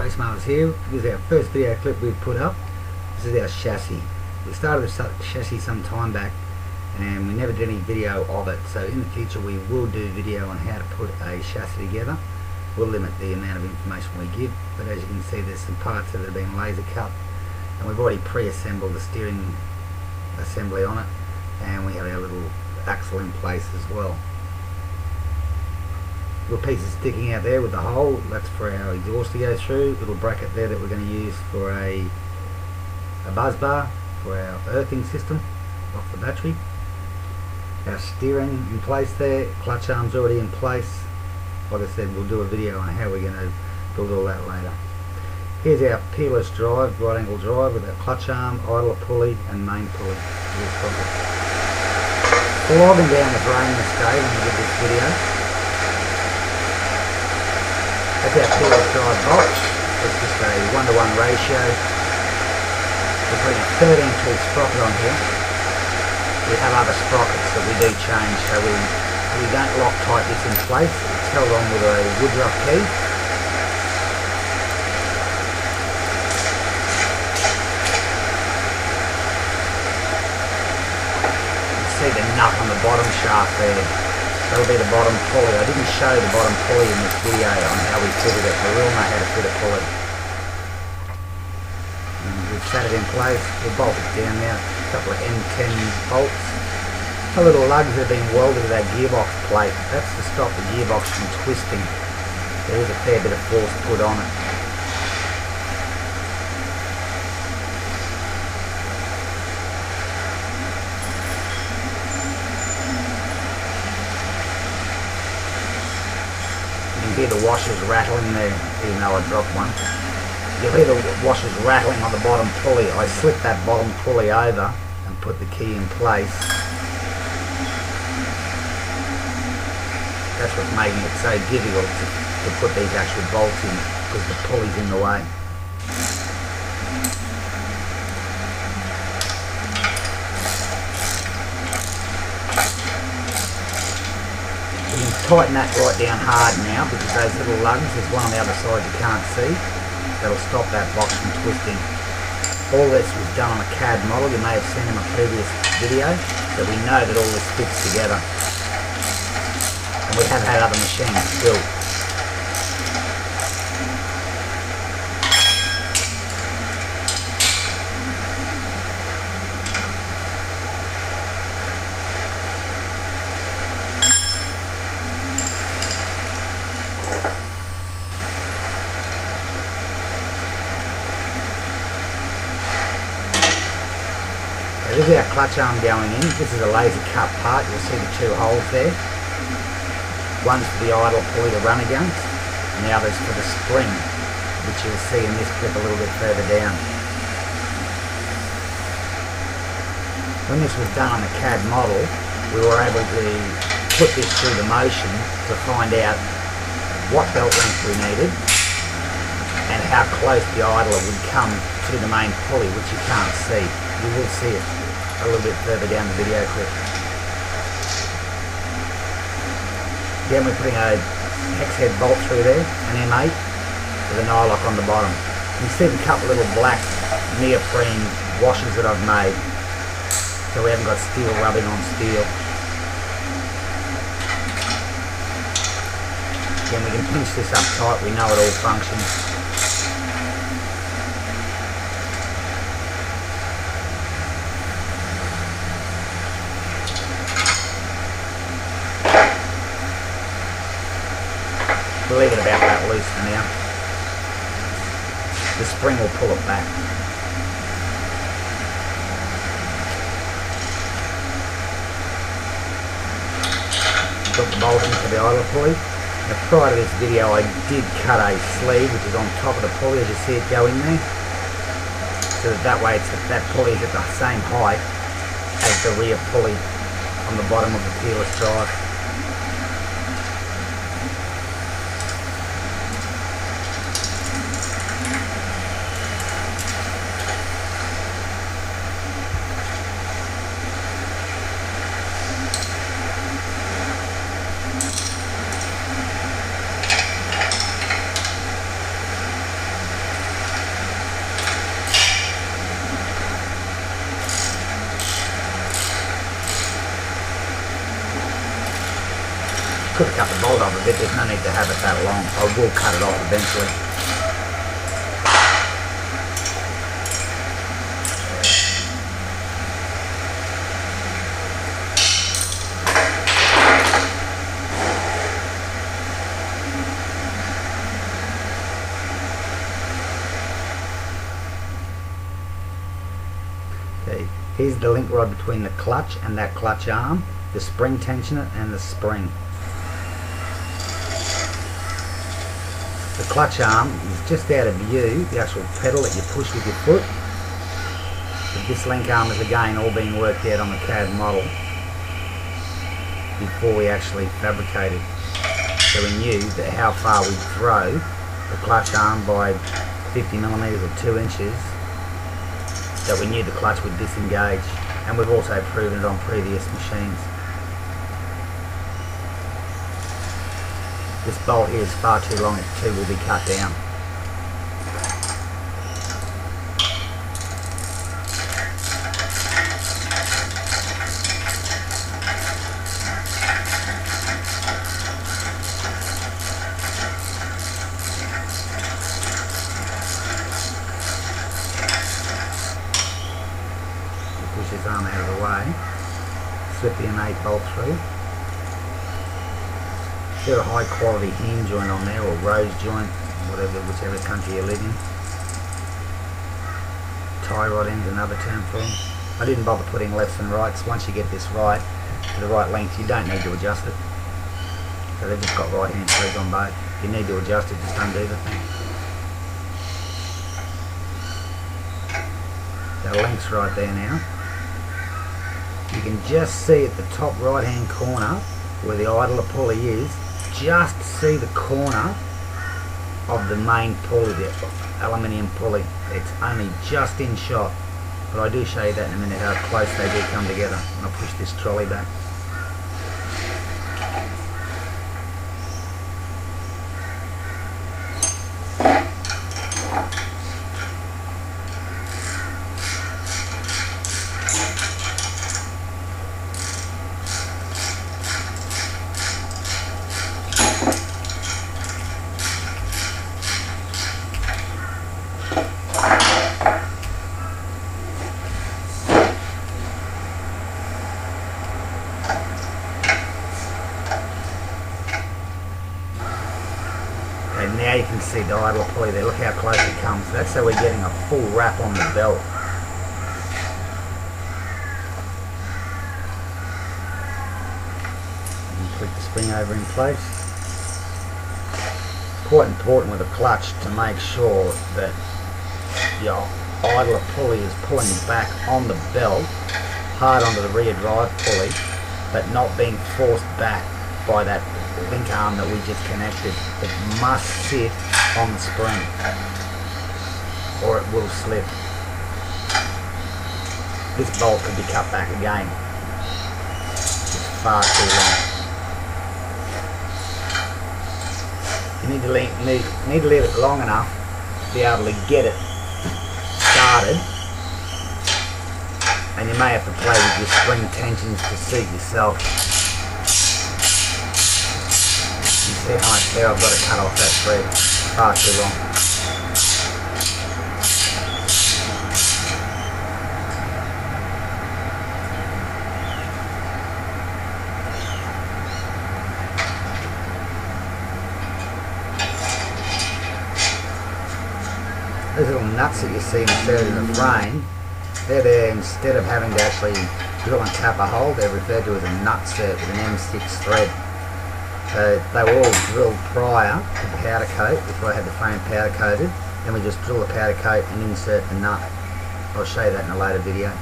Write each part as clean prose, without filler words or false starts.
Race Mowers here. This is our first video clip we've put up. This is our chassis. We started the chassis some time back and we never did any video of it, so in the future we will do video on how to put a chassis together. We'll limit the amount of information we give, but as you can see there's some parts that have been laser cut and we've already pre-assembled the steering assembly on it, and we have our little axle in place as well. Little pieces sticking out there with the hole, that's for our exhaust to go through. Little bracket there that we're going to use for a buzz bar for our earthing system off the battery. Our steering in place there, clutch arms already in place. Like I said, we'll do a video on how we're going to build all that later. Here's our peerless drive, right angle drive with our clutch arm, idler pulley and main pulley. Slogging down the drain this day when we did this video. That's our peerless drive box. It's just a 1:1 ratio. We're putting a 13-tool sprocket on here. We have other sprockets that we do change, so we don't Loctite this in place. It's held on with a woodruff key. You can see the nut on the bottom shaft there. That'll be the bottom pulley. I didn't show the bottom pulley in this video on how we fitted it, but we all know how to fit a pulley. And we've set it in place. We'll bolt it down now. A couple of M10 bolts. A little lugs that have been welded to that gearbox plate. That's to stop the gearbox from twisting. There is a fair bit of force put on it. You can hear the washers rattling there, even though I dropped one. You'll hear the washers rattling on the bottom pulley. I slipped that bottom pulley over and put the key in place. That's what's making it so difficult to put these actual bolts in, because the pulley's in the way. You can tighten that right down hard now, because those little lugs, there's one on the other side you can't see, that'll stop that box from twisting. All this was done on a CAD model. You may have seen in my previous video, so we know that all this fits together. And we have had other machines built. This is our clutch arm going in. This is a laser cut part. You'll see the two holes there. One's for the idle pulley to run against, and the other's for the spring, which you'll see in this clip a little bit further down. When this was done on the CAD model, we were able to put this through the motion to find out what belt length we needed and how close the idler would come to the main pulley, which you can't see. You will see it a little bit further down the video clip. Then we're putting a hex head bolt through there, an M8 with an eye lock on the bottom. You can see the couple little black neoprene washers that I've made, so we haven't got steel rubbing on steel. Then we can pinch this up tight, we know it all functions. We'll leave it about that loose for now. The spring will pull it back. Put the bolt into the idler pulley. Now, prior to this video I did cut a sleeve which is on top of the pulley, as you see it go in there. So that way that pulley is at the same height as the rear pulley on the bottom of the peerless drive. could cut the bolt off a bit, there's no need to have it that long. I will cut it off eventually. Okay, here's the link rod between the clutch and that clutch arm, the spring tensioner and the spring. The clutch arm is just out of view, the actual pedal that you push with your foot. But this link arm is again all being worked out on the CAD model before we actually fabricated. So we knew that how far we'd throw the clutch arm by 50mm or 2 inches, that we knew the clutch would disengage, and we've also proven it on previous machines. This bolt here is far too long, it too will be cut down. Push his arm out of the way, slip the M8 bolt through. Got a high quality hinge joint on there, or rose joint, whichever country you live in. Tie rod end's another term for them. I didn't bother putting lefts and rights. Once you get this right, to the right length, you don't need to adjust it. So they've just got right hand screws on both. If you need to adjust it, just undo the thing. The length's right there now. You can just see at the top right hand corner where the idler pulley is, just see the corner of the main pulley, the aluminium pulley. It's only just in shot, but I do show you that in a minute, how close they do come together when I push this trolley back. And now you can see the idler pulley there, look how close it comes. That's how we're getting a full wrap on the belt. And click the spring over in place. Quite important with a clutch to make sure that your idler pulley is pulling back on the belt, hard onto the rear drive pulley, but not being forced back by that link arm that we just connected. It must sit on the spring or it will slip. This bolt could be cut back again. It's far too long. You need to leave it long enough to be able to get it started, and you may have to play with your spring tensions to suit yourself. See how much there I've got to cut off that thread, far too long. Those little nuts that you see inserted in the frame, they're there instead of having to actually drill and tap a hole. They're referred to as a nut cert with an M6 thread. So they were all drilled prior to the powder coat, before I had the frame powder coated. Then we just drill the powder coat and insert the nut. I'll show you that in a later video.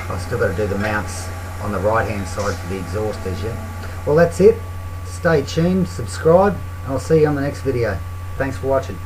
I've still got to do the mounts on the right hand side for the exhausters yet. Well, that's it. Stay tuned, subscribe, and I'll see you on the next video. Thanks for watching.